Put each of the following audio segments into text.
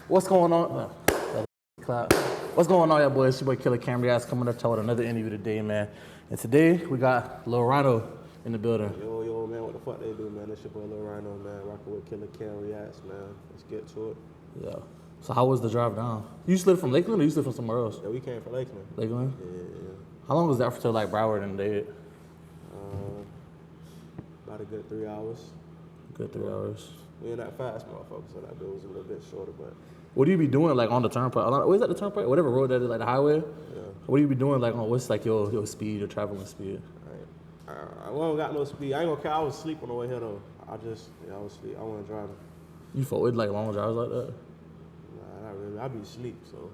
What's going on? What's going on, y'all boys? It's your boy KillaCamReacts coming up to with another interview today, man. And today we got Lil Rhino in the building. Yo, man, what the fuck they do, man? It's your boy Lil Rhino, man. Rocking with KillaCamReacts, man. Let's get to it. Yeah. So how was the drive down? You used to live from Lakeland or you used to live from somewhere else? Yeah, we came from Lakeland. Lakeland? Yeah. How long was that for till like Broward and Dade? About a good 3 hours. Good 3 hours. We ain't that fast, motherfucker, so that bill was a little bit shorter, but... What do you be doing like on the turnpike? What is that, the turnpike? Whatever road that is, like the highway? Yeah. What do you be doing like on, what's like your speed, your traveling speed? I don't got no speed. I ain't gonna care. I was asleep on the way here, though. I was asleep. I wasn't driving. You forward like long drives like that? Nah, not really. I be asleep, so...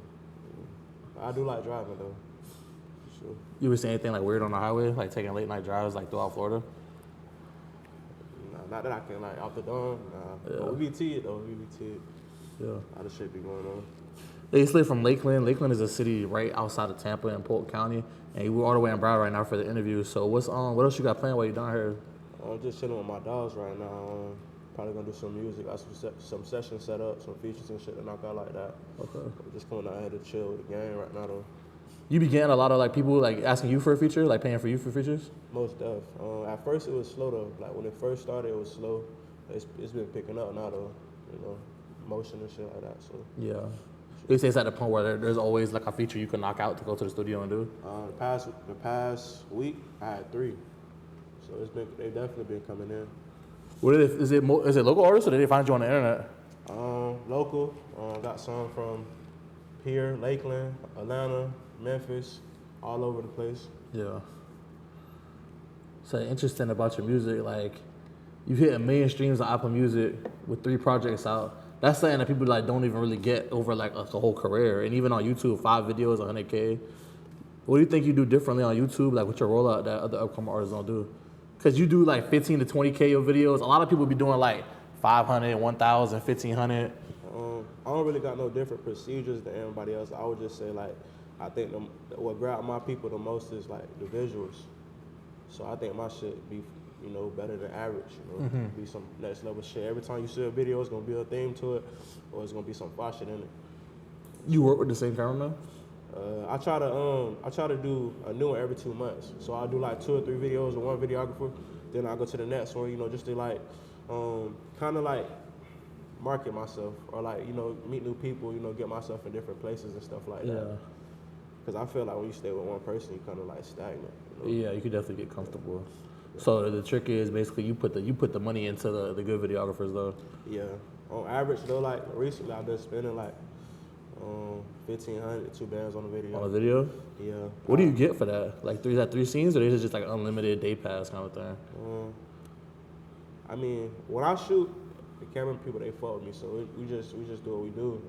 I do like driving, though. For sure. You ever see anything like weird on the highway? Like taking late night drives like throughout Florida? Nah, not that I can, like, out the dome. Nah. Yeah. But we be teed, though. We be teed. Yeah. A lot of shit be going on. They used to live from Lakeland. Lakeland is a city right outside of Tampa in Polk County. And we're all the way in Broward right now for the interview. So what else you got planned while you down here? I'm just chilling with my dogs right now. Probably gonna do some music. Got some sessions set up, some features and shit to knock out like that. Okay. I'm just coming out here to chill with the gang right now, though. You be getting a lot of like people like asking you for a feature, like paying for you for features? Most def. At first it was slow though. Like when it first started, it was slow. It's been picking up now though. You know, motion and shit like that. So yeah. They say it's at the point where there's always like a feature you can knock out to go to the studio and do. The past week I had 3. So they've definitely been coming in. Is it local artists or did they find you on the internet? Local. Got some from here, Lakeland, Atlanta, Memphis, all over the place. Yeah. So interesting about your music, like you hit 1 million streams on Apple Music with 3 projects out. That's something that people like don't even really get over like a whole career. And even on YouTube, 5 videos, 100K. What do you think you do differently on YouTube, like with your rollout that other upcoming artists don't do? Because you do like 15 to 20K of videos. A lot of people be doing like 500, 1,000, 1,500. I don't really got no different procedures than everybody else. I would just say like, I think what grab my people the most is like the visuals. So I think my shit be, you know, better than average, you know, be some next level shit. Every time you see a video, it's gonna be a theme to it, or it's gonna be some fire shit in it. You work with the same cameraman? I try to do a new one every 2 months. So I do like 2 or 3 videos with one videographer. Then I go to the next one, you know, just to like, kind of like market myself or like, you know, meet new people, you know, get myself in different places and stuff like that. Because I feel like when you stay with one person, you kind of like stagnant. You know? Yeah, you could definitely get comfortable. Yeah. So the trick is basically you put the money into the good videographers though. Yeah. On average though, like recently I've been spending like $1,500, 2 bands on a video. On a video? Yeah. What do you get for that? Like is that 3 scenes or is it just like unlimited day pass kind of thing? I mean, when I shoot, the camera people they fuck with me, so we just do what we do.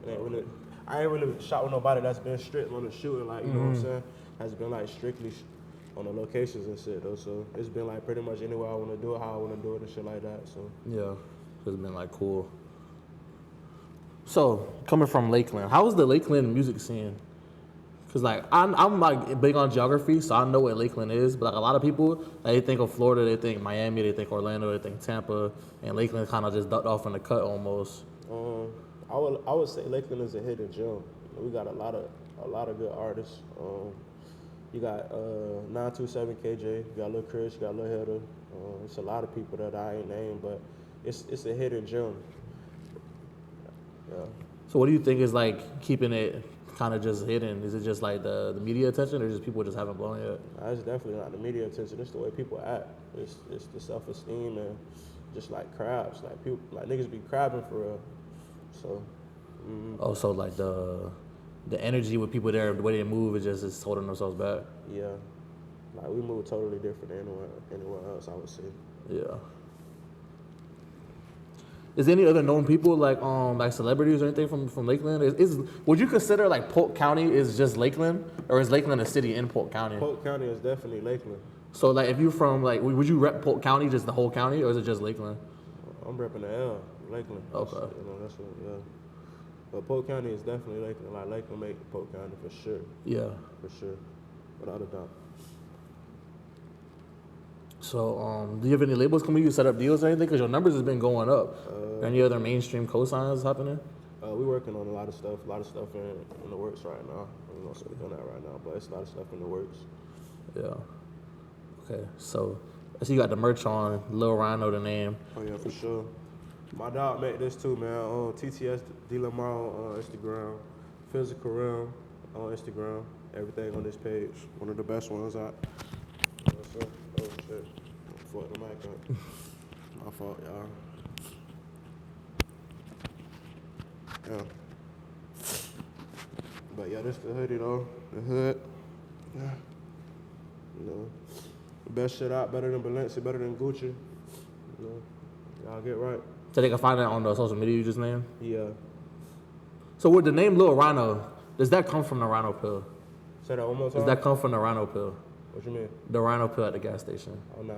I ain't really shot with nobody that's been strict on the shooting, like you know what I'm saying. Has been like strictly on the locations and shit though. So it's been like pretty much anywhere I want to do it, how I want to do it and shit like that. So yeah, it's been like cool. So coming from Lakeland, how was the Lakeland music scene? Cause like I'm like big on geography, so I know what Lakeland is. But like a lot of people, like, they think of Florida, they think Miami, they think Orlando, they think Tampa, and Lakeland kind of just ducked off in the cut almost. I would say Lakeland is a hidden gem. We got a lot of good artists. You got 927 KJ, you got Lil Chris, you got Lil Header. It's a lot of people that I ain't named, but it's a hidden gem. Yeah. So what do you think is like keeping it kind of just hidden? Is it just like the media attention or just people just haven't blown yet? It's definitely not the media attention. It's the way people act. It's the self-esteem and just like crabs. Like people, like niggas be crabbing for real. So. Oh, so like the energy with people there, the way they move is holding themselves back. Yeah. Like we move totally different than anywhere else, I would say. Yeah. Is there any other known people like celebrities or anything from Lakeland? Would you consider like Polk County is just Lakeland, or is Lakeland a city in Polk County? Polk County is definitely Lakeland. So like if you're from like, would you rep Polk County, just the whole county, or is it just Lakeland? I'm repping the L, Lakeland. Okay. That's what, yeah. But Polk County is definitely Lakeland. Like Lakeland make Polk County for sure. Yeah. For sure, without a doubt. So, do you have any labels coming? You set up deals or anything? Because your numbers has been going up. Any other mainstream cosigns happening? we working on a lot of stuff in the works right now. I'm not speak on that right now, but it's a lot of stuff in the works. Yeah. Okay, so I see you got the merch on, Lil Rhino, the name. Oh yeah, for sure. My dog made this too, man. TTS Lamar on Instagram, Physical Realm on Instagram. Everything on this page. One of the best ones out. What's up? Oh shit. Fuck the mic up. My fault, y'all. Yeah. But yeah, this the hoodie though. The hood. Yeah. You know, the best shit out, better than Balenciaga, better than Gucci. You know, y'all get right. So they can find that on the social media you just named? Yeah. So with the name Lil Rhino, does that come from the Rhino pill? Say that one more time. Does that come from the Rhino pill? What you mean? The Rhino pill at the gas station. Oh, no.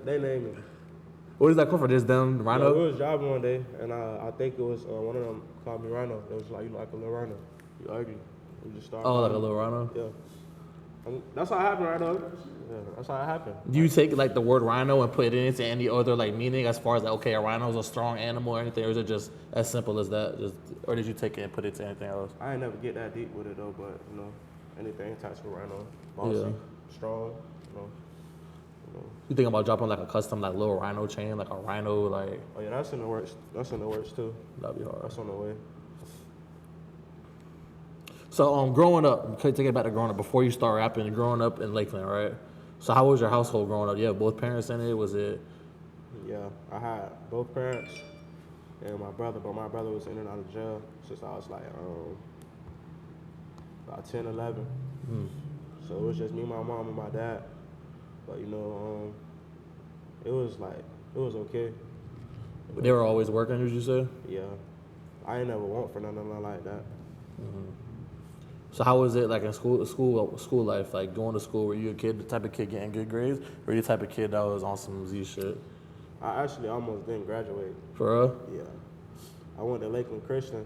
They named me. Where does that come from? Just them, Rhino? Yeah, we was driving one day, and I think it was one of them called me Rhino. It was like, you like a little Rhino. You ugly. We just started. Oh, like a Lil Rhino? Yeah. That's how it happened, right, though? Yeah, that's how it happened. Do you take like the word rhino and put it into any other like meaning as far as like, okay, a rhino is a strong animal or anything, or is it just as simple as that? Just, or did you take it and put it to anything else? I ain't never get that deep with it, though, but, you know, anything attached to Rhino. Bossy, strong, you know. You think about dropping like a custom like little rhino chain, like a rhino like? Oh yeah, that's in the works. That's in the works too. That'd be hard. That's on the way. So growing up, take it back to growing up. Before you start rapping, growing up in Lakeland, right? So how was your household growing up? You have both parents in it? Was it? Yeah, I had both parents and my brother, but my brother was in and out of jail since I was like about 10, 11. So it was just me, my mom, and my dad. But you know, it was okay. They were always working, did you say? Yeah, I ain't never want for nothing like that. So how was it like in school life? Like going to school, were you a kid, the type of kid getting good grades, or you the type of kid that was on some Z shit? I actually almost didn't graduate. For real? Yeah, I went to Lakeland Christian.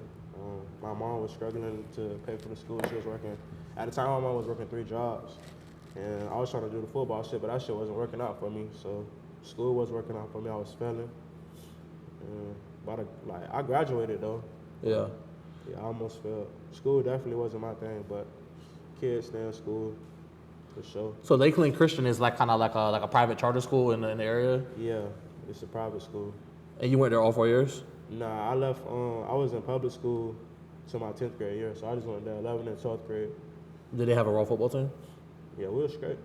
My mom was struggling to pay for the school. She was working, at the time my mom was working 3 jobs. And I was trying to do the football shit, but that shit wasn't working out for me. So school was working out for me. I was failing. But I graduated though. Yeah. Yeah, I almost failed. School definitely wasn't my thing, but kids stay in school for sure. So Lakeland Christian is like kind of like a private charter school in the area. Yeah, it's a private school. And you went there all 4 years? Nah, I left. I was in public school till my 10th grade year, so I just went there 11th and 12th grade. Did they have a raw football team? Yeah, we was straight.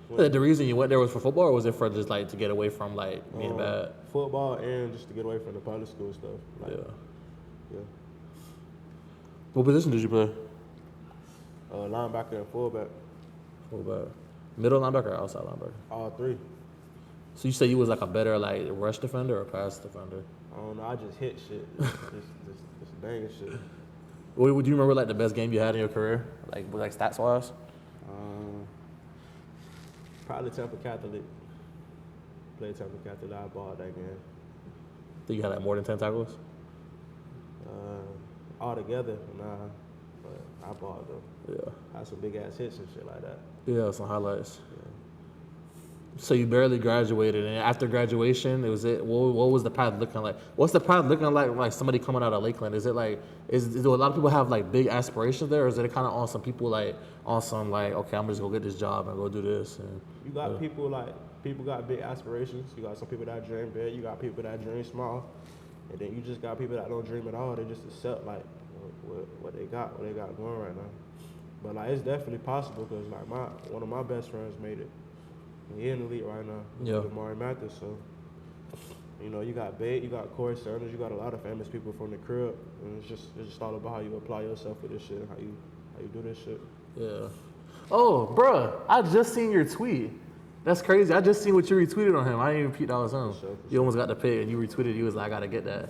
The reason you went there was for football, or was it for just like to get away from like being bad? Football and just to get away from the public school stuff. Like, yeah. What position did you play? Linebacker and fullback. Fullback. Middle linebacker or outside linebacker? All 3. So you say you was like a better like rush defender or pass defender? I don't know. I just hit shit. just banging shit. Do you remember like the best game you had in your career, like stats wise? Probably Tampa Catholic. Played Tampa Catholic. I balled that game. Think you had like more than 10 tackles? All together, nah. But I balled though. Yeah. Had some big ass hits and shit like that. Yeah, some highlights. Yeah. So you barely graduated, and after graduation, what was the path looking like? What's the path looking like somebody coming out of Lakeland? Is it like, do a lot of people have like big aspirations there, or is it kind of on some people like, okay, I'm just gonna get this job and go do this? And, you got people got big aspirations. You got some people that dream big. You got people that dream small. And then you just got people that don't dream at all. They just accept like what they got going right now. But like it's definitely possible because like one of my best friends made it. He in the league right now. Yeah. With Mari Mathis. So you know you got Bate, you got Corey Sanders, you got a lot of famous people from the crib, and it's just all about how you apply yourself with this shit, how you do this shit. Yeah. Oh, bruh, I just seen your tweet. That's crazy. I just seen what you retweeted on him. I didn't even peep that was him. Sure. You almost got the pick and you retweeted. You was like, I gotta get that.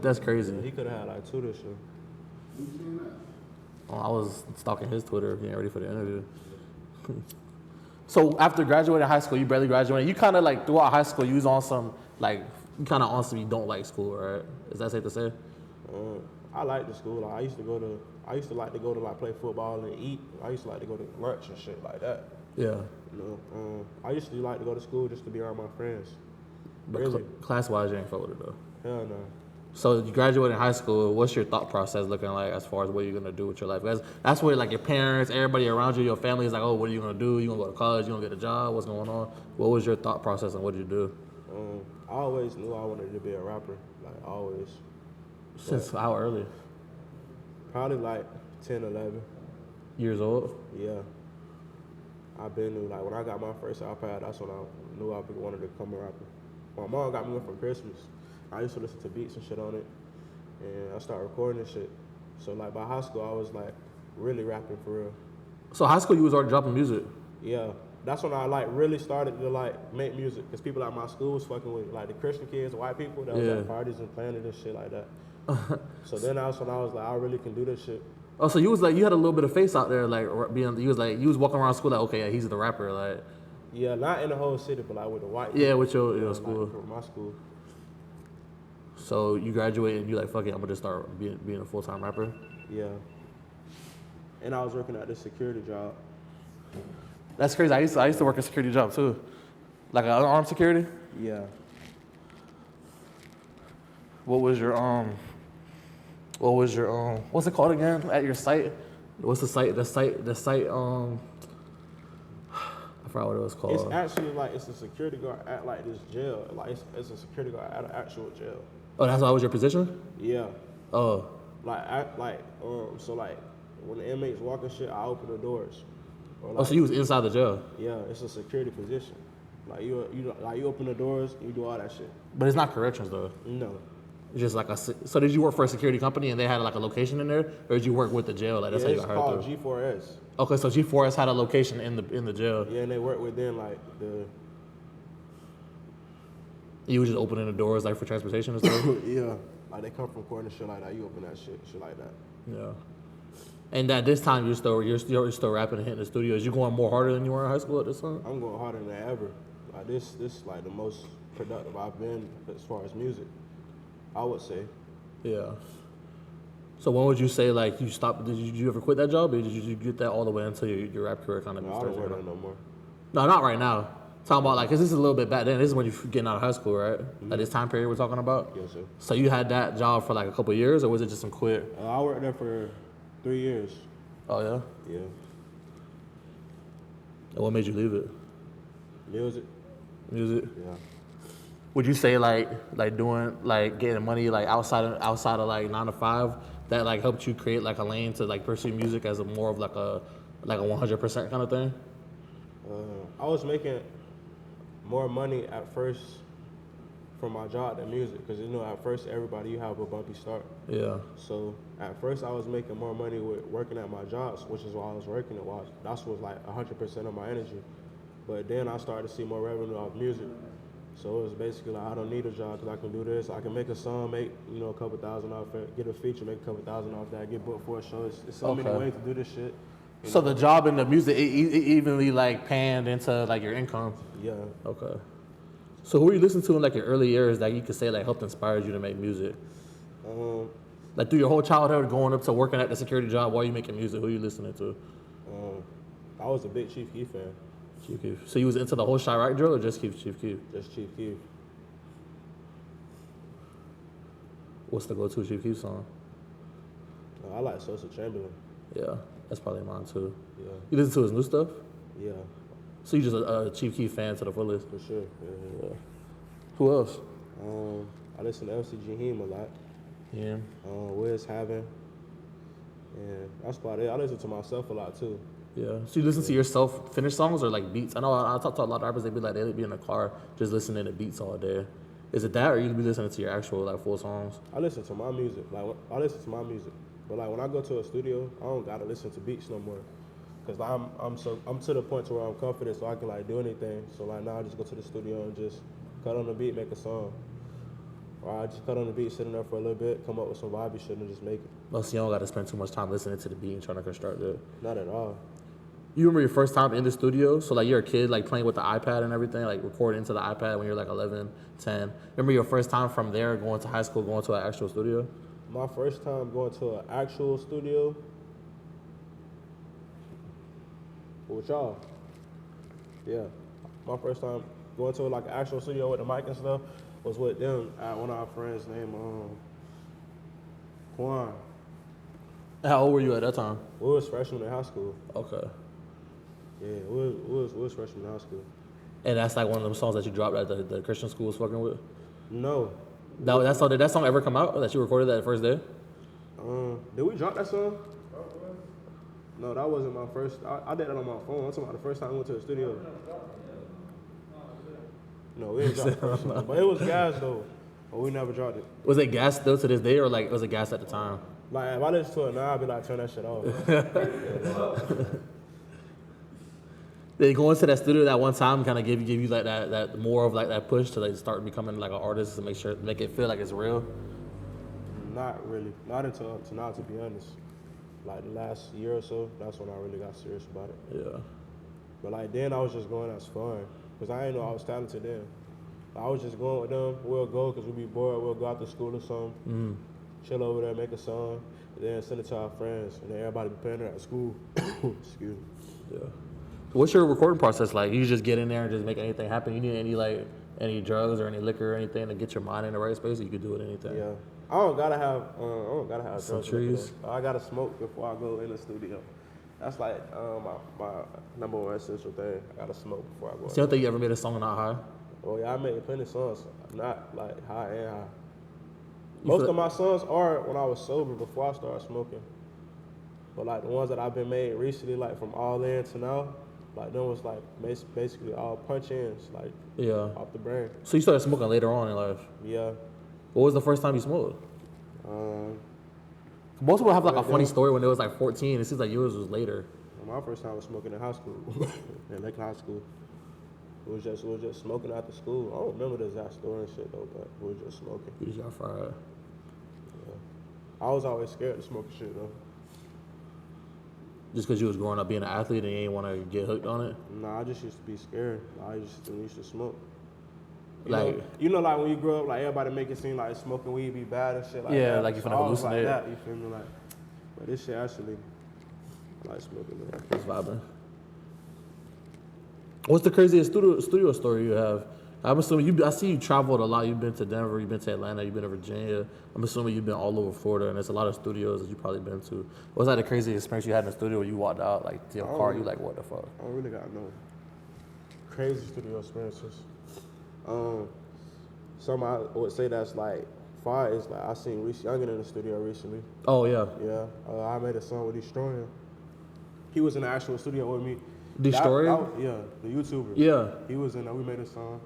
That's crazy. He could have had like 2 this year. Oh, I was stalking his Twitter, getting ready for the interview. So after graduating high school, you barely graduated. You kind of like throughout high school, you was on some like you don't like school, right? Is that safe to say? I liked the school. Like, I used to like to go to like play football and eat. I used to like to go to lunch and shit like that. Yeah. You know, I used to like to go to school just to be around my friends. But really? class-wise, you ain't fuck with it though. Hell no. So you graduated high school. What's your thought process looking like as far as what you're gonna do with your life? That's where like your parents, everybody around you, your family is like, oh, what are you gonna do? You gonna go to college? You gonna get a job? What's going on? What was your thought process and what did you do? I always knew I wanted to be a rapper, like always. Since how early? Probably like 10, 11. Years old? Yeah. I've been knew, like when I got my first iPad, that's when I knew I wanted to become a rapper. My mom got me one for Christmas. I used to listen to beats and shit on it, and I started recording and shit. So like by high school, I was like really rapping for real. So high school, you was already dropping music. Yeah, that's when I like really started to like make music, because people at my school was fucking with like the Christian kids, white people that was at parties and playing it and shit like that. So then that's when I was like, I really can do this shit. Oh, so you was like, you had a little bit of face out there, like being, you was walking around school like, okay, yeah, he's the rapper, like. Yeah, not in the whole city, but like with the white. Yeah, with your people, school. Like, with my school. So you graduated and you like, fuck it, I'm gonna just start being a full-time rapper? Yeah. And I was working at this security job. That's crazy. I used to work a security job too. Like an armed security? Yeah. What's it called again at your site? What's the site? I forgot what it was called. It's actually like, it's a security guard at like this jail. Like it's a security guard at an actual jail. Oh, that's what was your position? Yeah. Oh. So like when the inmates walk and shit, I open the doors. Or like, oh, so you was inside the jail? Yeah, it's a security position. Like you open the doors, you do all that shit. But it's not corrections though. No. It's just like so did you work for a security company and they had like a location in there, or did you work with the jail? Like that's how you got hired through? It's called G4S. Okay, so G4S had a location in the jail. Yeah, and they work within like the. You was just opening the doors like for transportation and stuff. Yeah, like they come from court and shit like that. You open that shit like that. Yeah. And at this time, you're still rapping and hitting the studio. Is you going more harder than you were in high school at this time? I'm going harder than ever. Like this like the most productive I've been as far as music, I would say. Yeah. So when would you say like you stopped? Did you ever quit that job, or did you get that all the way until your rap career kind of started? I don't work that no more. No, not right now. Talking about like, cause this is a little bit back then. This is when you're getting out of high school, right? Mm-hmm. Like this time period we're talking about. Yes, sir. So you had that job for like a couple of years, or was it just some quit? I worked there for 3 years. Oh yeah. Yeah. And what made you leave it? Music. Yeah. Would you say like doing like getting money like outside of like 9 to 5 that like helped you create like a lane to like pursue music as a more of like a 100% kind of thing? I was making more money at first from my job than music, because you know at first everybody you have a bumpy start. Yeah. So at first I was making more money with working at my jobs, which is why I was working it. That was like 100% of my energy. But then I started to see more revenue off music. So it was basically like, I don't need a job because I can do this. I can make a song, make a couple thousand off it, get a feature, make a couple thousand off that, get booked for a show. It's so many ways to do this shit. So the job and the music it evenly like panned into like your income. Yeah. Okay. So who were you listening to in like your early years that you could say like helped inspire you to make music? Like through your whole childhood, going up to working at the security job while you making music, who you listening to? I was a big Chief Keef fan. Chief Keef. So you was into the whole Chirac drill or just Chief Keef? Just Chief Keef. What's the go-to Chief Keef song? I like Social Chamberlain. Yeah, that's probably mine too. Yeah. You listen to his new stuff? Yeah. So you just a Chief Keef fan to the fullest? For sure. Yeah. Who else? I listen to LCG Heem a lot. Yeah. Wiz Having. And that's about it. I listen to myself a lot too. Yeah. So you listen to yourself finished songs or like beats? I know I talk to a lot of rappers, they'd be in the car just listening to beats all day. Is it that or you be listening to your actual like full songs? I listen to my music. I listen to my music. But like when I go to a studio, I don't gotta listen to beats no more. Cause I'm to the point to where I'm confident so I can like do anything. So like now I just go to the studio and just cut on the beat, make a song. Or I just cut on the beat, sitting there for a little bit, come up with some vibey shit and just make it. Oh, so you don't gotta spend too much time listening to the beat and trying to construct it. Not at all. You remember your first time in the studio? So like you're a kid like playing with the iPad and everything, like recording into the iPad when you're like 11, 10. Remember your first time from there going to high school, going to an actual studio? My first time going to an actual studio with y'all. Yeah. My first time going to like an actual studio with the mic and stuff was with them at one of our friends named Quan. How old were you at that time? We was freshmen in high school. Okay. Yeah, we was freshmen in high school. And that's like one of them songs that you dropped at the Christian school was fucking with? No. Did that song ever come out that you recorded that first day? Did we drop that song? No, that wasn't my first. I did that on my phone. I'm talking about the first time I went to the studio. No, we didn't drop the first song. But it was gas though. But we never dropped it. Was it gas still to this day, or like was it gas at the time? Like if I listen to it now, I'd be like, turn that shit off. Did going to that studio that one time kind of give you like that more of like that push to like start becoming like an artist to make it feel like it's real? Not really. Not until up to now, to be honest. Like the last year or so, that's when I really got serious about it. Yeah. But like then I was just going as fun, cause I didn't know I was talented then. I was just going with them. We'll go cause we be bored. We'll go out to school or something, chill over there, make a song, and then send it to our friends, and then everybody be playing it at school. Excuse me. Yeah. What's your recording process like? You just get in there and just make anything happen? You need any drugs or any liquor or anything to get your mind in the right space? Or you could do it anything. Yeah. I don't gotta have Some drugs. trees. I gotta smoke before I go in the studio. That's like my number one essential thing. I gotta smoke before I go. So you don't think you ever made a song not high? Oh yeah, I made plenty of songs, not like high and high. Most of my songs are when I was sober before I started smoking. But like the ones that I've been made recently, like from all in to now, like them was like basically all punch ins, like off the brain. So you started smoking later on in life? Yeah. What was the first time you smoked? Most people have like a funny story when they was like 14. It seems like yours was later. My first time was smoking in high school, in Lakeland High School. We was just smoking after school. I don't remember the exact story and shit though, but we was just smoking. You just got fried. Yeah. I was always scared to smoke shit though. Just because you was growing up being an athlete and you didn't want to get hooked on it? Nah, I just used to be scared. I used to smoke. You know, like when you grow up, like everybody make it seem like smoking weed be bad and shit like that. Yeah, like you finna hallucinate. Like that, you feel me? Like, but this shit actually, I like smoking, man. It's vibing. What's the craziest studio story you have? I'm assuming I see you traveled a lot. You've been to Denver, you've been to Atlanta, you've been to Virginia. I'm assuming you've been all over Florida, and there's a lot of studios that you've probably been to. What's like the craziest experience you had in the studio where you walked out like to your car? You like, what the fuck? I don't really got no crazy studio experiences. Some I would say that's like fire is like I seen Reese Youngin in the studio recently. Oh yeah. Yeah, I made a song with Destroyer. He was in the actual studio with me. Destroyer? Yeah, the YouTuber. Yeah. He was in there. We made a song.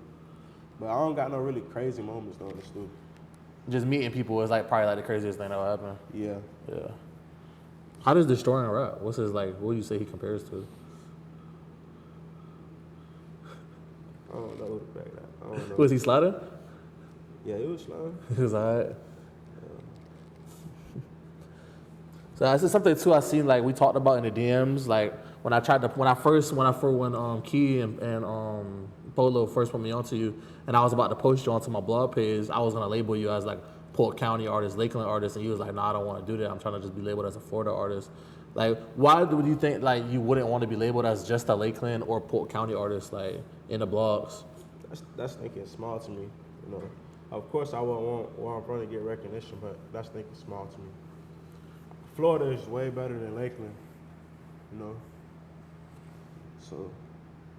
But I don't got no really crazy moments though in the studio. Just meeting people is like probably like the craziest thing that will happen. Yeah. Yeah. How does Destroying rap? What's his like? What do you say he compares to? I don't know who to back that. I don't know. Was he sliding? Yeah, he was sliding. He was alright. So that's just something too I seen like we talked about in the DMs. Like when Key and Polo first put me onto you, and I was about to post you onto my blog page, I was gonna label you as like Polk County artist, Lakeland artist, and you was like, nah, I don't want to do that. I'm trying to just be labeled as a Florida artist. Like, why do you think like you wouldn't want to be labeled as just a Lakeland or Polk County artist, like in the blogs? That's thinking small to me. You know, of course I wouldn't want where I'm from to get recognition, but that's thinking small to me. Florida is way better than Lakeland, you know. So,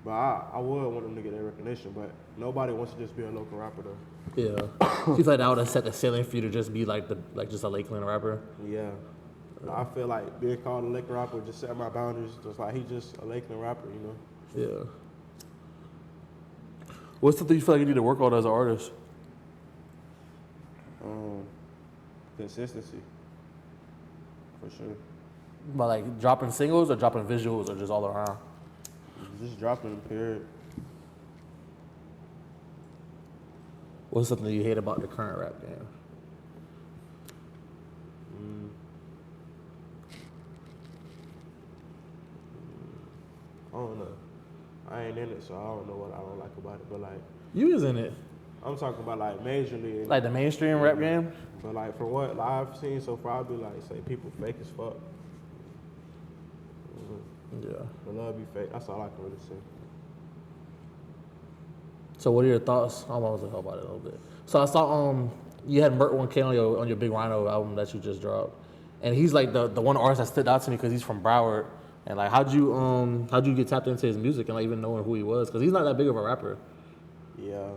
but I would want them to get their recognition, but nobody wants to just be a local rapper though. Yeah, you feel like that would have set the ceiling for you to just be like just a Lakeland rapper? Yeah, I feel like being called a Lakeland rapper just set my boundaries. Just like he's just a Lakeland rapper, you know. Yeah. What's the thing you feel like you need to work on as an artist? Consistency, for sure. By like dropping singles or dropping visuals or just all around? Just dropping, period. What's something you hate about the current rap game? I don't know. I ain't in it, so I don't know what I don't like about it. But like, You is in it. I'm talking about like majorly. Like the mainstream rap game? But like for what I've seen so far, I'd be like, say people fake as fuck. Yeah. The love be fake. That's all I can really say. So what are your thoughts? I want to talk about it a little bit. So I saw You had Mert 1K on your Big Rhino album that you just dropped, and he's like the one artist that stood out to me because he's from Broward. And like, how'd you get tapped into his music and like even knowing who he was? Because he's not that big of a rapper. Yeah.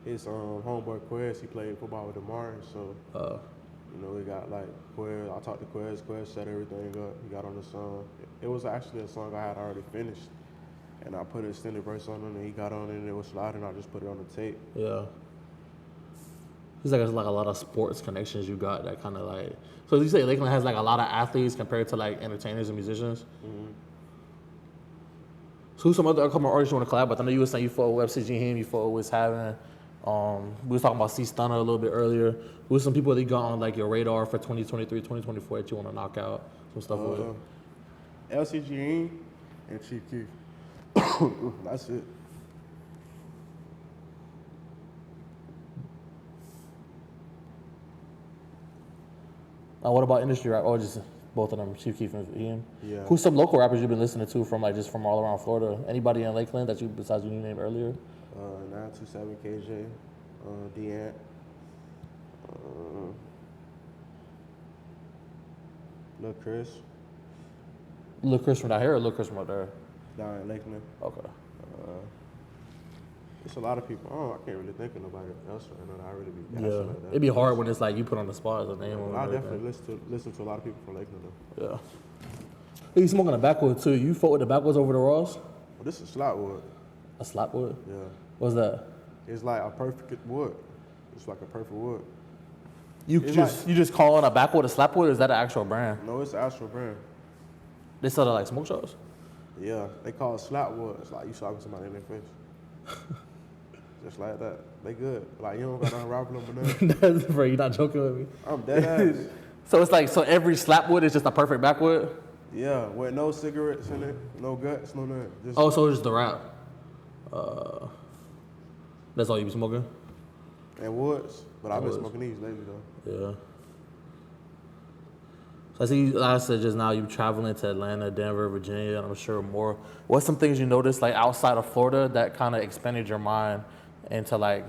His homeboy Quez, he played football with the Martins, so you know, we got like Quez. I talked to Quez. Quez set everything up. He got on the song. It was actually a song I had already finished, and I put an extended verse on it, and he got on it, and it was sliding. I just put it on the tape. Yeah. He's like, there's like a lot of sports connections you got that kind of like. So you say Lakeland has like a lot of athletes compared to like entertainers and musicians. Mm-hmm. So who's some other upcoming artists you want to collab with? I know you were saying you fought with FCG him, you fought with Having. We was talking about C Stunner a little bit earlier. Who's some people that you got on like your radar for 2023, 2024 that you want to knock out? Some stuff with. LCG and Chief Keef. That's it. What about industry rap? Oh, just both of them, Chief Keef and Ian? Yeah. Who's some local rappers you've been listening to from like just from all around Florida? Anybody in Lakeland that you, besides you named earlier? 927 KJ, Deant. Lil Chris. Lil Chris from down here or Lil Chris from up there? Down in Lakeland. Okay. It's a lot of people. Oh, I can't really think of nobody else right now that I really be gassing like that. It'd be hard when it's like you put on the spot as a name. I definitely listen to a lot of people from Lakeland though. Yeah. Hey, you smoking a backwood too. You fought with the backwards over the Ross? Well, this is slapwood. A slapwood? Yeah. What's that? It's like a perfect wood. It's like a perfect wood. You just calling a backwood a slapwood, or is that an actual brand? No, it's an actual brand. They sell it like smoke shops? Yeah, they call it slapwood. It's like you slapping somebody in their face. Just like that. They good. Like, you don't got nothing wrong with them or nothing. That's bro, you not joking with me? I'm dead ass. So it's like, so every slapwood is just a perfect backwood? Yeah, with no cigarettes in it, no guts, no nothing. Just so it's just the wrap. That's all you be smoking? And woods. But I've been Woods. smoking these lately though. Yeah. So I see you, like I said just now, you traveling to Atlanta, Denver, Virginia, and I'm sure more. What's some things you noticed like outside of Florida that kind of expanded your mind into like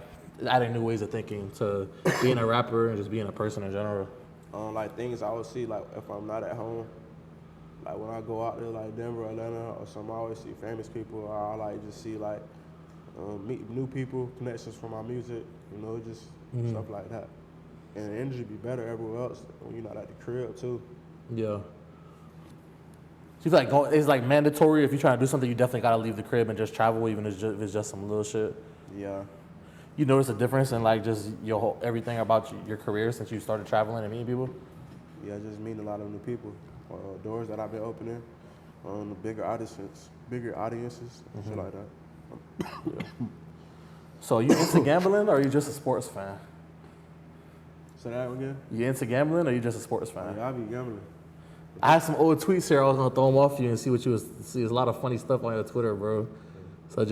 adding new ways of thinking to being a rapper and just being a person in general? Like things I would see like if I'm not at home. Like when I go out there like Denver, Atlanta, or something, I always see famous people. I like just see like meet new people, connections from my music, you know, just stuff like that. And the energy be better everywhere else when you're not at the crib too. Yeah. So you feel like it's like mandatory if you're trying to do something, you definitely gotta leave the crib and just travel, even if it's just some little shit. Yeah. You notice a difference in like just your whole, everything about your career since you started traveling and meeting people? Yeah, just meeting a lot of new people. Doors that I've been opening, the bigger audiences, shit like that. Yeah. So you into gambling or are you just a sports fan? Say that again? You into gambling or you just a sports fan? Yeah, I be gambling. I have some old tweets here. I was gonna throw them off you and see what you was see. There's a lot of funny stuff on your Twitter, bro. So I'm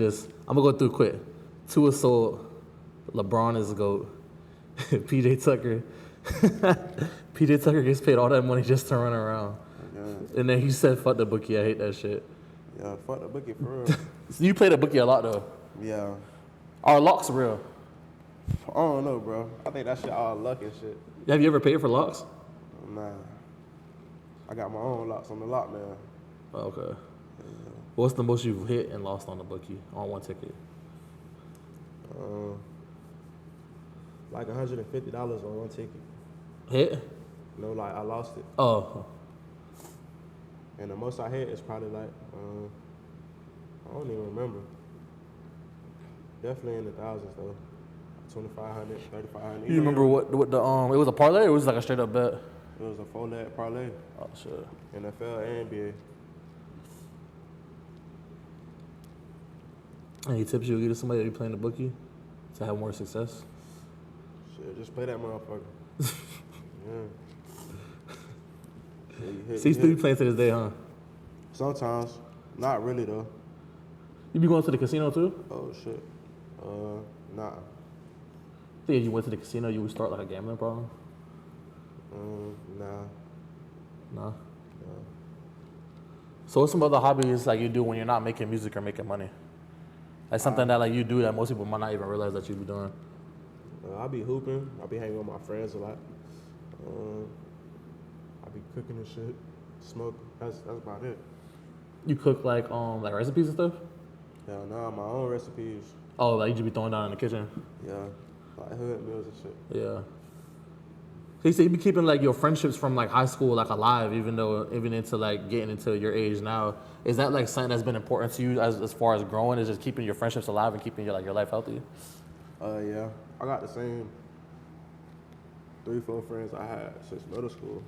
gonna go through quick. Tua sold. LeBron is a GOAT. PJ Tucker. PJ Tucker gets paid all that money just to run around. Yeah. And then he said, "Fuck the bookie. I hate that shit." Yeah, fuck the bookie for real. So you play the bookie a lot though. Yeah. Are locks real? I don't know, bro. I think that shit all luck and shit. Have you ever paid for locks? Nah. I got my own locks on the lock now. Oh, okay. Yeah. What's the most you've hit and lost on the bookie on one ticket? Like $150 on one ticket. Hit? No, like I lost it. Oh. And the most I hit is probably like, I don't even remember. Definitely in the thousands though. 2,500, 3,500. You remember what the it was a parlay or it was like a straight up bet? It was a 4-leg parlay. Oh shit. NFL and NBA. Any tips you would give to somebody that be playing the bookie to have more success? Shit, just play that motherfucker. Yeah. So you still be playing to this day, huh? Sometimes. Not really though. You be going to the casino too? Oh shit. Nah. I think if you went to the casino, you would start like a gambling problem? Nah. Nah? So what's some other hobbies like you do when you're not making music or making money? Like something that like you do that most people might not even realize that you be doing. I be hooping. I be hanging with my friends a lot. I be cooking and shit, smoking. That's about it. You cook like recipes and stuff? Hell nah, my own recipes. Oh, like you just be throwing down in the kitchen? Yeah, like hood meals and shit. Yeah. So you say you be keeping like your friendships from like high school like alive, even into like getting into your age now. Is that like something that's been important to you as far as growing? Is just keeping your friendships alive and keeping your life healthy? Yeah, I got the same 3-4 friends I had since middle school.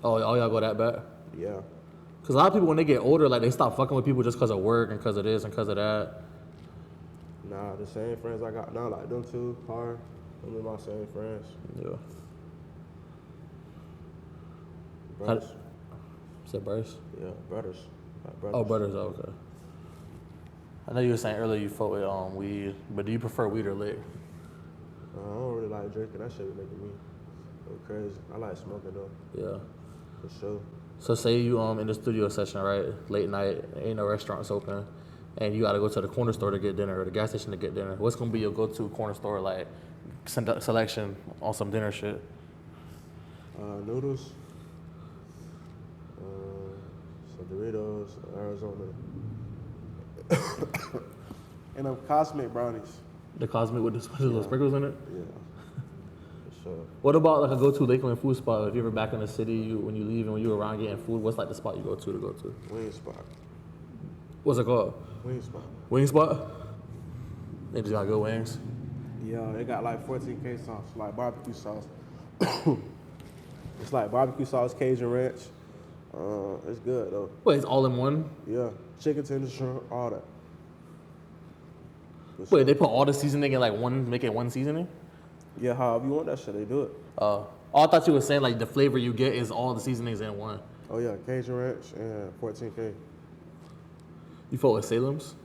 Oh, y'all go that bad? Yeah. Cause a lot of people when they get older, like they stop fucking with people just cause of work and cause of this and cause of that. Nah, the same friends I got now, like them two, hard. Them are my same friends. Yeah. Brothers. Said brothers? Yeah, brothers. Like brothers. Oh, brothers. Oh, okay. I know you were saying earlier you fuck with weed, but do you prefer weed or lick? I don't really like drinking. That shit be making me go crazy. I like smoking though. Yeah. For sure. So say you in the studio session, right? Late night, ain't no restaurants open, and you gotta go to the corner store to get dinner or the gas station to get dinner. What's gonna be your go-to corner store like selection on some dinner shit? Noodles. Some Doritos, Arizona. And them cosmic brownies. The Cosmic with the little sprinkles in it? Yeah. For sure. What about like a go-to Lakeland food spot? If you're ever back in the city, when you leave and when you're around getting food, what's like the spot you go to? Wing spot. What's it called? Wing spot. Wing spot? They just got good wings. Yeah, they got like 14K sauce, like barbecue sauce. It's like barbecue sauce, Cajun ranch. It's good though. Wait, it's all in one? Yeah, chicken tender, shrimp, all that. Wait, they put all the seasoning in like one, make it one seasoning? Yeah, however you want that shit, they do it. Oh, I thought you were saying like the flavor you get is all the seasonings in one. Oh yeah, Cajun ranch and 14K. You fuck with Salem's?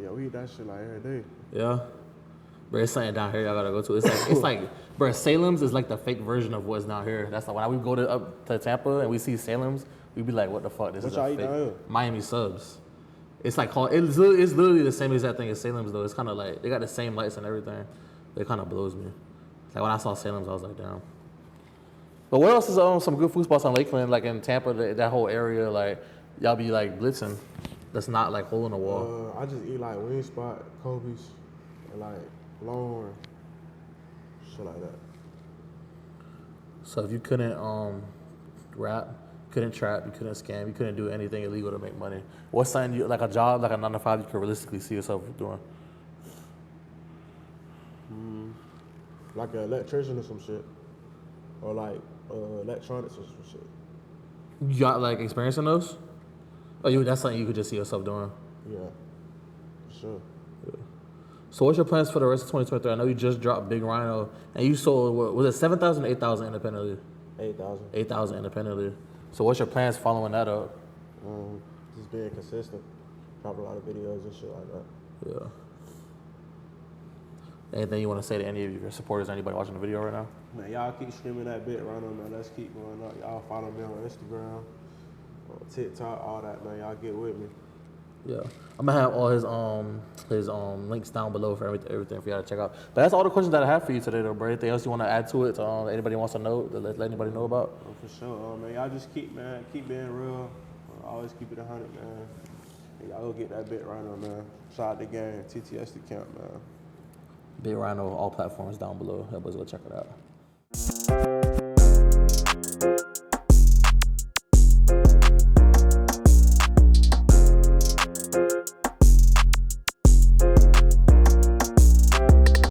Yeah, we eat that shit like every day. Yeah. Bro, it's something down here y'all gotta go to. It's like, bro, Salem's is like the fake version of what's down here. That's like when we go up to Tampa and we see Salem's, we be like, what the fuck? This What is y'all a eat fake down here? Miami Subs. It's like it's literally the same exact thing as Salem's though. It's kind of like they got the same lights and everything. It kind of blows me. Like when I saw Salem's, I was like, damn. But what else is some good food spots on Lakeland, like in Tampa, that whole area, like y'all be like blitzing? That's not like hole in the wall. I just eat like wing spot, Kobe's, and like Longhorn, shit like that. So if you couldn't rap, couldn't trap, you couldn't scam, you couldn't do anything illegal to make money, what's something you like a job, like a 9 to 5, you could realistically see yourself doing? Like an electrician or some shit, or like electronics or some shit. You got like experience in those? Oh, that's something you could just see yourself doing. Yeah, for sure. So what's your plans for the rest of 2023? I know you just dropped Big Rhino, and you sold, what, was it 7,000 or 8,000 independently? 8,000. 8,000 independently. So what's your plans following that up? Just being consistent, drop a lot of videos and shit like that. Yeah. Anything you want to say to any of your supporters, anybody watching the video right now? Man, y'all keep streaming that bit right on, man. Let's keep going up. Y'all follow me on Instagram, on TikTok, all that, man. Y'all get with me. Yeah, I'm gonna have all his links down below for everything for y'all to check out. But that's all the questions that I have for you today, though, bro. Anything else you want to add to it? Anybody wants to know? Let anybody know about? For sure, man. Y'all just keep being real. Always keep it 100, man. And y'all go get that bit right on, man. Shout out the gang, TTS the camp, man. Big Rhino, all platforms down below. Everybody's go check it out.